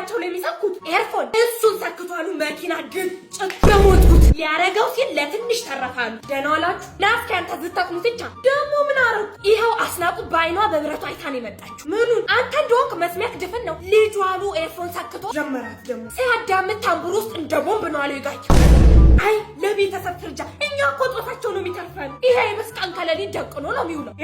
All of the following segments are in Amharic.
ጆሮአቸው ላይ የሚሰኩት ኤርፎን እሱን ሰክቷሉ። መኪና ግጭት በሞትኩት ሊያረጋው ሲል ለትንሽ ተረፋሉ። ደህና ዋላችሁ። ላስኪ አንተ ዝታቁሙት ብቻ ደግሞ ምን አረው? ይኸው አስናቁ ባይኗ በብረቱ አይታን የመጣችሁ ምኑን አንተ እንደሆንክ መስሚያክ ድፍን ነው። ልጁ አሉ ኤርፎን ሰክቶ ጀመራት። ደግሞ ሲያዳምጥ ታምቡር ውስጥ እንደ ቦምብ ነው አሉ ይጋቸው። አይ ለቤተሰብ ፍርጃ እኛ እኮ ጦታቸው ነው የሚተርፈን። ይሄ መስቃን ከለሊ ደቅኖ ነው የሚውለው።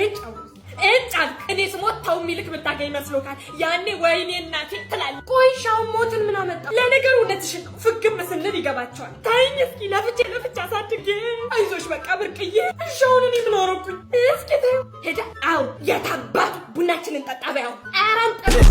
እንጫል እኔ ስሞት ታው ሚልክ ብታገኝ መስሎካል። ያኔ ወይኔ እናቴ ትላለህ። ቆይሻው ሞትን ምን አመጣ? ለነገሩ እውነትሽን ነው። ፍግም ስንል ይገባቸዋል። ታይኝ እስኪ ለፍቼ አሳድጌ አይዞሽ በቃ ብርቅዬ። እሻውን እኔ ምን አረኩኝ? እስኪ ተይው ሄዳ አው የታባቱ ቡናችንን ጠጣ በያው። አራን ጠጣለ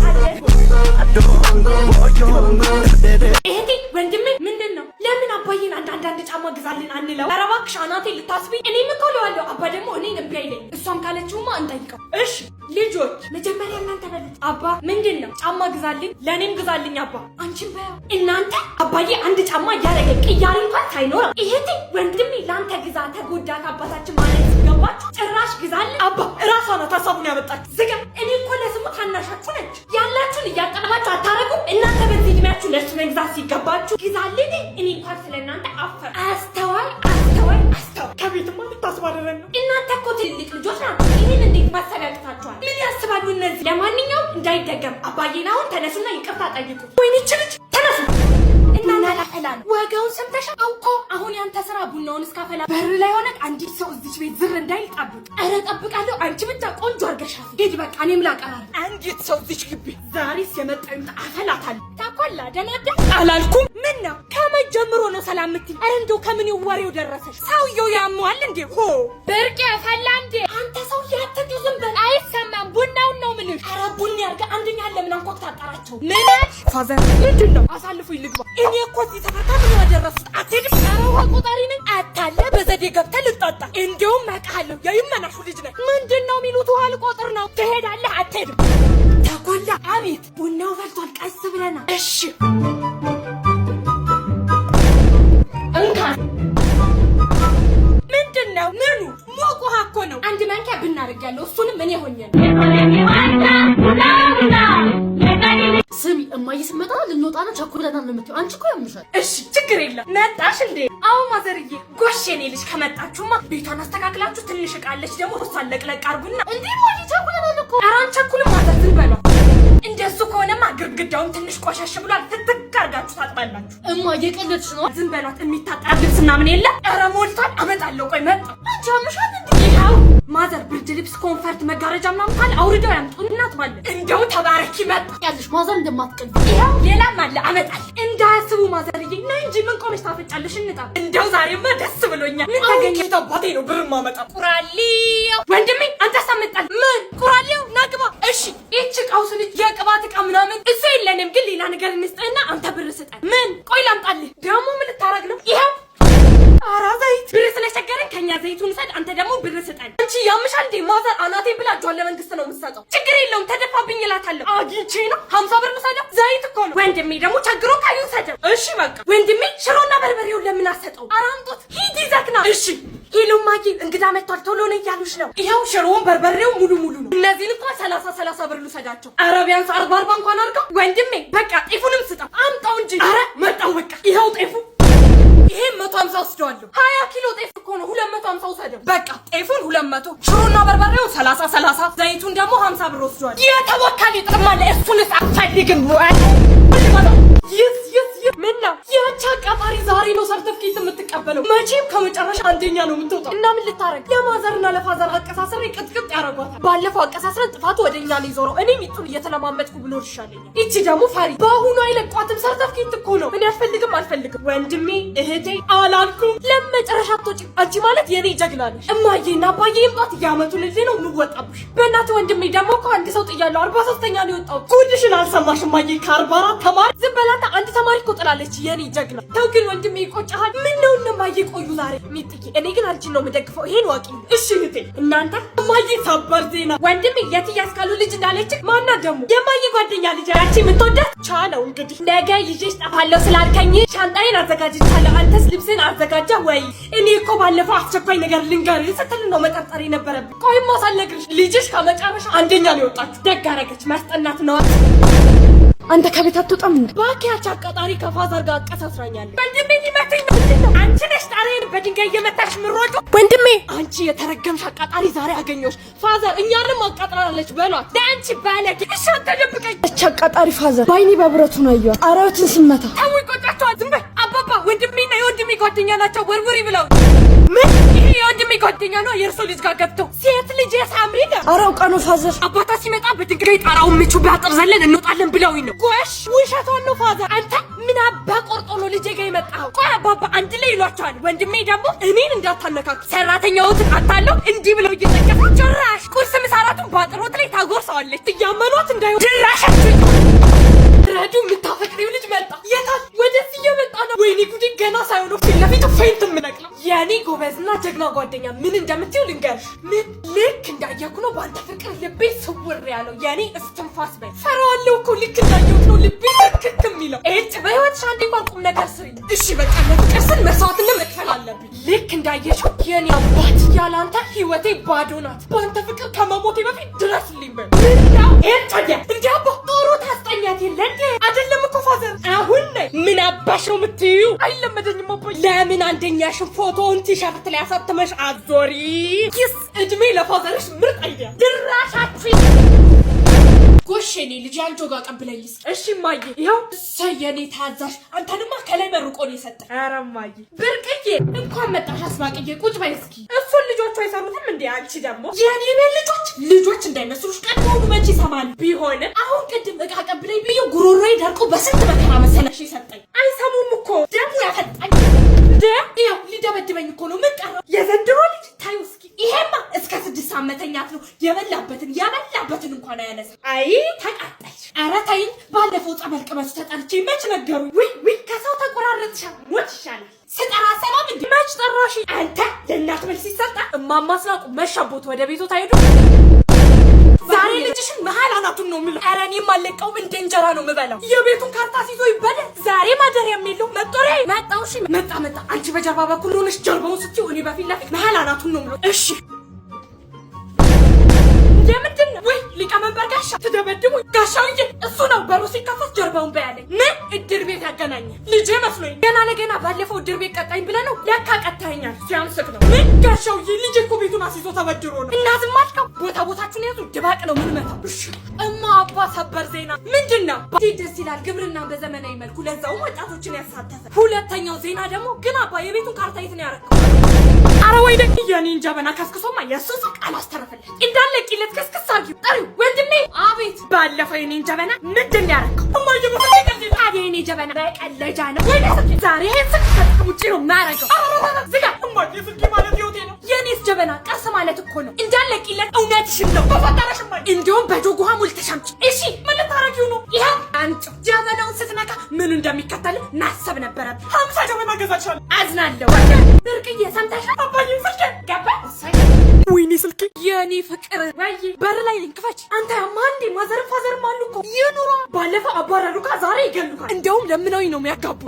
እህቴ ወንድሜ ምንድን ነው? ለምን አባዬን አንዳንድ ጫማ ግዛልን አንለው? ኧረ እባክሽ አናቴ ልታስቢኝ። እኔም እኮ እለዋለሁ። አባ ደግሞ እኔን እምቢ አይለኝ። እሷም ካለችውማ እንጠይቀው። እሺ ልጆች መጀመሪያ እናንተ በሉት። አባ ምንድን ነው? ጫማ ግዛልኝ። ለእኔም ግዛልኝ አባ። አንቺም በያው። እናንተ አባዬ አንድ ጫማ እያደረገ ቅያሬ እንኳን ሳይኖር እህቴ ወንድሜ ለአንተ ግዛ ተጎዳት አባታችን ማለት ሲገባችሁ ጭራሽ ግዛልኝ አባ። እራሷ ናት ሀሳቡን ያመጣችሁ። ዝጋ። እኔ እኮ ለስሙ ታናሻችሁ ነች። ያላችሁን እያቀረባችሁ አታረጉም? እናንተ በዚህ እድሜያችሁ ለእሱ መግዛት ሲገባችሁ ግዛልኝ። እኔ እንኳን ስለእናንተ አፈር። አስተዋይ ከቤትማ ልታስባረረን ነው። እናንተ እኮ ትልቅ ልጆች ናቸው። ይህን እንዴት ማሰብ ያቅታችኋል? ምን ያስባሉ እነዚህ? ለማንኛውም እንዳይደገም አባዬን አሁን ተነሱና ይቅርታ ጠይቁ። ወይኔ ችልጅ ተነሱ። እናና ላፈላ ነው። ዋጋውን ሰምተሻ አውቆ አሁን ያንተ ስራ ቡናውን እስካፈላ በር ላይ ሆነ አንዲት ሰው እዚች ቤት ዝር እንዳይል ጠብቅ። ኧረ ጠብቃለሁ። አንቺ ብቻ ቆንጆ አርገሻት ሂድ። በቃ እኔም ላቀራል። አንዲት ሰው እዚች ግቢ ዛሬስ የመጣው አፈላታል። ታቆላ ደናደ አላልኩም? ምን ነው ከመጀመሩ ነው ሰላም ምትይ? ኧረ እንደው ከምን ወሬው ደረሰሽ? ሰውየው ያሟል እንዴ? ሆ በርቄ ፈላ እንዴ? አንተ ሰው ያትዱ ዝም በል። አይሰማም። ቡናውን ነው ምልሽ። ኧረ ቡና ያርጋ አንደኛ ለምን አንቆቅ ታጣራቸው? ምን ፋዘር ምንድን ነው? አሳልፉኝ ልግባ። እኔ እኮ እዚህ ተፈታተን ነው ያደረሱት። አትሄድም? ኧረ ውሃ ቆጣሪ ነኝ አታለ በዘዴ ገብተህ ልጣጣ። እንደውም አውቃለሁ የይመናሹ ልጅ ነህ። ምንድን ነው የሚሉት? ውሃ ልቆጥር ነው። ትሄዳለህ አትሄድም? ተቆላ አቤት። ቡናው ፈልቷል። ቀስ ብለና እሺ ምንድን ነው? ምኑ ሞቅ ውሃ እኮ ነው። አንድ ማንኪያ ብናደርጋለሁ። እሱንም እኔ ሆኜ ስሚ እማዬ ስመጣ ልንወጣ ነው ቸኩለናል ነው የምትይው። አንቺ እኮ ያምሻል። እሺ ችግር የለም። መጣሽ እንዴ? አዎ ማዘርዬ። ጎሽ የኔ ልጅ ከመጣችሁማ ቤቷን አስተካክላችሁ ትንሽ እቃለች ደግሞ እሷን ለቅለቅ አርጉና። እንዴ ሞጂ ቸኩለናል እኮ። ኧረ አንቸኩልም ማዘር ዝም በሏ። እንደሱ ከሆነማ ግድግዳውን ትንሽ ቆሻሽ ብሏል። ትትክ አርጋችሁ ታጥባላችሁ። እማዬ ቀለድሽ ነው። ዝም በሏት። የሚታጠብ ልብስ ምናምን የለ? ኧረ ሞልቷል። አመጣለሁ። ቆይ መጣ። አንቺ ያምሻል እንዴ? ይኸው ማዘር ብርድ ልብስ፣ ኮንፈርት፣ መጋረጃ ምናምን ካለ አውርደው ያምጡ እናጥባለን። እንደው ተባረኪ መጣ ያለሽ ማዘር እንደማትቀኝ። ይኸው ሌላም አለ አመጣል። እንዳያስቡ ማዘርዬ ነይ እንጂ ምን ቆመሽ ታፈጫለሽ? እንጣብ። እንደው ዛሬማ ደስ ብሎኛል። ምን ተገኘ? ታባቴ ነው ብር ማመጣ። ቁራሊው ወንድሜ አንተ ሳመጣል። ምን ቁራሊው ናግባ። እሺ እቺ ቃውስ ልጅ የቅባት ዕቃ ምናምን እሱ የለንም፣ ግን ሌላ ነገር እንስጥና አንተ ብር ስጠን። ምን ቆይ ላምጣልህ። ደግሞ ምን ልታረግ ነው? ይኸው ኧረ ዘይት ብር ስለቸገረን ከኛ ዘይቱን ሰድ፣ አንተ ደግሞ ብር ስጠን። አንቺ ያምሻል እንዴ? ማዘር አናቴን ብላ እጇን ለመንግስት ነው የምትሰጠው። ችግር የለውም ተደፋብኝ እላታለሁ። አግኝቼ ነው 50 ብር ልሰደው። ዘይት እኮ ነው። ወንድሜ ደግሞ ቸግሮ ካዩን ሰደው። እሺ በቃ ወንድሜ ሽሮና በርበሬውን ለምን አሰጠው? አራንጦት ሂድ ይዘክና። እሺ ሄሎ ማጊ እንግዳ መጥቷል ቶሎ ነው እያሉሽ ነው። ይኸው ሽሮውን በርበሬው ሙሉ ነው። እነዚህን እንኳን 30 ብር ልሰዳቸው። ኧረ ቢያንስ 40 እንኳን አድርገው። ወንድሜ በቃ ጤፉንም ስጠው። አምጣው እንጂ። ኧረ መጣው በቃ ይኸው ጤፉ። ይሄ 150 ወስደዋለሁ። 20 ኪሎ ጤፍ እኮ ነው። 250 ወሰደው። በቃ ጤፉን 200፣ ሽሮና በርበሬው 30፣ ዘይቱን ደግሞ 50 ብር ወስደዋል። የተወካለ ይጥማለ። እሱንስ አትፈልግም ወይ? ምን ነው ያቺ አቃጣሪ ዛሬ ነው ሰርተፍኬት የምትቀበለው። መቼም ከመጨረሻ አንደኛ ነው የምትወጣው። እና ምን ልታረግ? ለማዘርና ለፋዘር አቀሳሰር ቅጥቅጥ ያረጓታል። ባለፈው አቀሳሰረን ጥፋቱ ወደኛ ላይ ዞረው እኔ ሚጡን እየተለማመጥኩ ብሎ ይሻለኛል። እቺ ደግሞ ፈሪ በአሁኑ አይለቋትም። ሰርተፍኬት እኮ ነው። እኔ አልፈልግም። ወንድሜ እህቴ አላልኩም። ለመጨረሻ አትወጪ። አንቺ ማለት የኔ ጀግና ነሽ። እማዬና አባዬ ይምጣት ያመቱ ልጅ ነው የምወጣብሽ። በእናት ወንድሜ ደግሞ እኮ አንድ ሰው ጥያለሁ 43ኛ ነው የወጣው። ጉድሽን አልሰማሽ? እማዬ ከ44 ተማሪ ዝም በላታ። አንድ ተማሪ እኮ ጥላለች። የኔ ጀግና ተው ግን ወንድሜ ይቆጫሃል። ምን ነው እማዬ ቆዩ ዛሬ ሚጥቂ። እኔ ግን አንቺን ነው የምደግፈው። ይሄን ዋቂ። እሺ እህቴ እናንተ እማዬ ሰበር ዜና ወንድሜ የት ያስካሉ ልጅ እንዳለች ማና ደግሞ የማዬ ጓደኛ ልጅ ያቺ የምትወዳት ቻለው። እንግዲህ ነገ ይዤሽ ጠፋለሁ ስላልከኝ ሻንጣዬን አዘጋጅቻለሁ። አንተስ ልብስን አዘጋጃ ወይ? እኔ እኮ ባለፈው አስቸኳይ ነገር ልንገርህ ስትል ነው መጠርጠር የነበረብኝ። ቆይማ ሳልነግርሽ ልጅሽ ከመጨረሻ አንደኛ ነው የወጣችሁ። ደግ አደረገች። ማስጠናት ነው። አንተ ከቤት አትወጣም እንዴ? ባኪያቻ አቃጣሪ ከፋዘር ጋር አቀሳስራኛለች። ወንድሜ ሊመታኝ ነው። አንቺ ነሽ ጣሬን በድንጋይ እየመታሽ ምሮጮ። ወንድሜ አንቺ የተረገምሽ አቃጣሪ ዛሬ አገኘሁሽ። ፋዘር እኛንም አቃጥራለች በሏት። ለአንቺ ባለጌ እሺ ተደብቀኝ። እቺ አቃጣሪ ፋዘር ባይኔ በብረቱ ነው ያየው። ጣራዎትን ስመታ ታው ይቆጫቸዋል። ዝም በይ አባባ። ወንድሜና የወንድሜ ጓደኛ ናቸው ወርውሪ ብለው። ምን ይሄ የወንድሜ ጓደኛ ነው የእርሶ ልጅ ጋር ገብቶ ሴት ልጅ ሳምሪ ነው። አራውቃ ነው ፋዘር። አባታ ሲመጣ በድንጋይ ጣራው ምቹ ቢያጥር ዘለን እንወጣለን ብለውኝ ነው። ጎሽ ውሸቷን ነው ፋዘር። አንተ ምን አባ ቆርጦ ነው ልጄ ጋር የመጣው? ቆይ አባባ አንድ ላይ ይሏቸዋል። ወንድሜ ደግሞ እኔን እንዳታነካክ ሰራተኛውትን አታለው እንዲህ ብለው እየተከፈ ጭራሽ ቁርስ ምሳራቱን ባጥሮት ላይ ታጎርሰዋለች። እያመኗት እንዳይሆን ድራሻችሁ ረዱ የምታፈቅሪው ልጅ መጣ። የታል? ወደዚህ እየመጣ ነው። ወይኔ ጉዴ! ገና ሳይሆን ፊት ለፊቱ ፌንት የምነቅለው የኔ ጎበዝና ጀግና ጓደኛ ምን እንደምትይው ልንገርሽ። ምን ልክ እንዳየኩ ነው በአንተ ፍቅር ልቤ ስውር ያለው። የኔ እስትንፋስ በይ ፈራዋለሁ እኮ ልክ እንዳየሁት ነው ልቤ ትክክ የሚለው። ኤጭ በህይወትሽ አንዴ እንኳን ቁም ነገር ስሪ እሺ። በቃ ለፍቅር ስል መስዋዕትነት መክፈል አለብኝ። ልክ እንዳየሽው የኔ አባት ያለ አንተ ህይወቴ ባዶ ናት። በአንተ ፍቅር ከመሞቴ በፊት ድረስልኝ በይ። ምንዳው ኤጭ እንዲ አባ ጦሩ ታስጠኛት የለ እንዴ? አይደለም እኮ ፋዘር አሁን ላይ ምን አባሽ ነው የምትይው? አይለመደኝም አባ። ለምን አንደኛሽን ፎቶውን ቲሸርት ላይ አሳተመሽ አዞሪ? ኪስ እድሜ ለፋዘርሽ ምርጥ አይዲያ ድራሻችሁ። ጎሽ የኔ ልጅ አንጆ ጋር ቀብለኝስ። እሺ ማዬ ይኸው ሰየኔ ታዛሽ። አንተንማ ከላይ መርቆ ነው የሰጠ። ኧረ ማዬ ብርቅዬ እንኳን መጣሽ። አስማቅዬ ቁጭ በይ እስኪ። እሱን ልጆቹ አይሰሩትም እንዴ? አንቺ ደግሞ የኔ ልጆች እንዳይመስሉሽ ቀድሞውኑ መቼ ይሰማል። ቢሆንም አሁን ቅድም እቃ ቀብለኝ ብዬ ጉሮሮዬ ደርቆ በስንት መከራ መሰለሽ ይሰጠኝ። አይሰሙም እኮ ደግሞ ያፈጣኝ ይኸው ሊደበድበኝ እኮ ነው። ምን ቀረው የዘንድሮ ልጅ ታዩ እስኪ። ይሄማ እስከ 6 ዓመት መተኛት ነው። የበላበትን እንኳን አያነሳ። አይ ተቃጣች። ኧረ ተይኝ። ባለፈው ጸበል ቅመሱ ተጠርቼ መች ነገሩኝ። ውይ ከሰው ተቆራረጥሻል። ሞት ይሻላል። ስጠራ ሰላም እንዴ መች ጠራሽ አንተ? ለእናት መልስ ሲሰጣ እማማ ስላቁ መሻቦት ወደ ቤቱ ታይዱ። ዛሬ ልጅሽን መሀል አናቱን ነው የምለው። ኧረ እኔም አልለቀውም። እንደ እንጀራ ነው የምበላው። የቤቱን ካርታ ሲዞ ይበላል። ዛሬ ማደር የሚለው መጦሪያ መጣው። እሺ መጣ። አንቺ በጀርባ በኩል ሆነሽ ጀርባውን ስትይው እኔ በፊት ለፊት መሀል አናቱን ነው የምለው። እሺ የምንድን ነው? ወይ ሊቀመንበር ጋሻ ትደበድሙ። ጋሻውዬ እሱ ነው በሩ ሲከፈት ጀርባውን በያለኝ። ምን እድር ቤት ያገናኛል? ልጄ መስሎኝ ገና ለገና ባለፈው እድር ቤት ቀጣኝ ብለህ ነው። ለካ ቀጣኛል። ሲያንስክ ነው። ምን ጋሻውዬ ልጄ እኮ ቤቱን አስይዞ ተበድሮ ነው። እና ዝም አልከው? ቦታችሁን ያዙ። ድባቅ ነው ምን መታው። እሺ እማ አባ ሰበር ዜና ምንድን ነው? ደስ ይላል። ግብርና በዘመናዊ መልኩ ለዛውም ወጣቶችን ያሳተፈ። ሁለተኛው ዜና ደግሞ ግን አባ የቤቱን ካርታ የት ነው ያደረገው? አረ ወይ ደግ የኔን ጀበና ከስክሶማ የሱስ ቃል አስተረፈለት እንዳለ ቂለት ከስክስ አርጊው። ጠሪው ወንድሜ። አቤት። ባለፈው የኔን ጀበና ምንድን ያደረገው? እማዬ የኔ ጀበና በቀለጃ ነው ወይ? ዛሬ ስልክ ከጥቅም ውጭ ነው ማረገው። ዝጋ። እማዬ ስልክ ማለት ህይወቴ ነው። የኔስ ጀበና ቀስ ማለት እኮ ነው እንዳለ ቂለት። እውነትሽን ነው በፈጠረሽ እማዬ። እንዲሁም በጆግ ውሃ ሞልተሽ አምጪ። እሺ ምን ልታረጊው ነው? ይሄ አንቺ ጀበናውን ስትነካ ምን እንደሚከተል ማሰብ ነበረብኝ። 50 ጀበና ገዛቻለሁ። አዝናለሁ። ብርቅዬ ሰምተሻል? አባዬ ስልክ ገባ። ወይኔ ስልክ የኔ ፍቅር ወይ በር ላይ እንክፈች። አንተ ማንዲ ማዘር ፋዘር ማሉ እኮ ይኑራ። ባለፈው አባረሩካ ዛሬ ይገሉካል። እንደውም ለምነውኝ ነው የሚያጋቡ።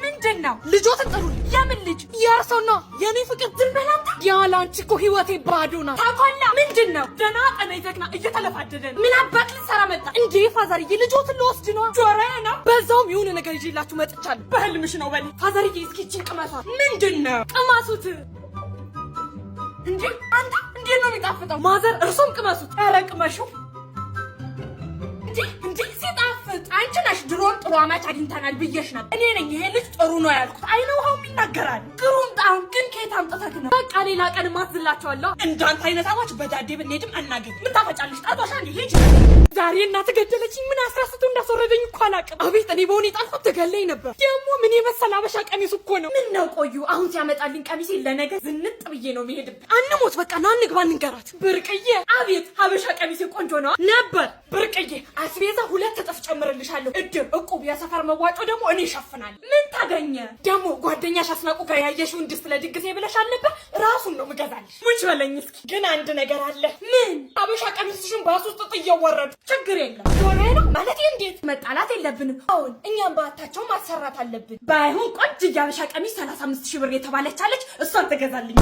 ምንድን ነው ልጆትን ጥሩልኝ። የምን ልጅ? የእርሶና የኔ ፍቅር ዝም በል አንተ። ያለ አንቺ እኮ ህይወቴ ባዶ ናት። ታውቃለህ? ምንድን ነው? ደህና ቀና ይዘግና እየተለፋደደ ነው። ምን አባክ ልትሰራ መጣ እንዴ? ፋዘርዬ ልጆትን ልወስድ ነው። ጆሮዬ ነው። በዛውም የሆነ ነገር ይዤላችሁ መጥቻለሁ። በህልምሽ ነው በል። ፋዘርዬ እስኪ እቺን ቅመሷት። ምንድን ነው? ቅመሱት እንዴ አንተ። እንዴት ነው የሚጣፍጠው? ማዘር እርሶም ቅመሱት። ኧረ ቅመሹ እንዴ ሲጣፍጥ። አንቺ ነሽ ድሮን ጥሩ አማች አግኝተናል ብዬሽ ነበር። እኔ ነኝ ይሄ ልጅ ጥሩ ነው ያልኩት። አይነ ውሃው ይናገራል። ግሩም ጣም ግን ከየት አምጥተህ ነው? በቃ ሌላ ቀን ማዝላቸዋለሁ። እንዳንተ አይነት አማች በዳዴ ብንሄድም አናገኝ። ምን ታፈጫለሽ? ጣጣሻን ልጅ ዛሬ እናት ገደለችኝ። ምን አስራስቱ እንዳስወረደኝ እኮ አላውቅም። አቤት እኔ በሆነ ጣልኩት ትገለኝ ነበር። ደግሞ ምን የመሰለ አበሻ ቀሚስ እኮ ነው። ምን ነው ቆዩ አሁን ሲያመጣልኝ ቀሚሴ ለነገ ዝንጥ ብዬ ነው የምሄድብኝ። አንሞት በቃ ና እንግባ እንንገራት። ብርቅዬ አቤት አበሻ ቀሚሴ ቆንጆ ነው ነበር። ብርቅዬ አስቤዛ 2 እጥፍ ጨምርልሻለሁ። እድር እቁብ የሰፈር መዋጮ ደግሞ እኔ እሸፍናለሁ። ምን ታገኘ ደግሞ ጓደኛሽ አስናቁ ጋር ያየሽውን ድስት ለድግሴ ብለሻል ነበር። ራሱን ነው ምገዛልሽ። ሙች በለኝ እስኪ። ግን አንድ ነገር አለ። ምን? አበሻ ቀሚስሽን ባስ ውስጥ ጥየወረዱ። ችግር የለም ዶሬ ነው ማለት እንዴት? መጣላት የለብንም። አሁን እኛም ባታቸው ማሰራት አለብን። ባይሆን ቆንጆ የአበሻ ቀሚስ 35,000 ብር የተባለች አለች። እሷን ትገዛልኝ።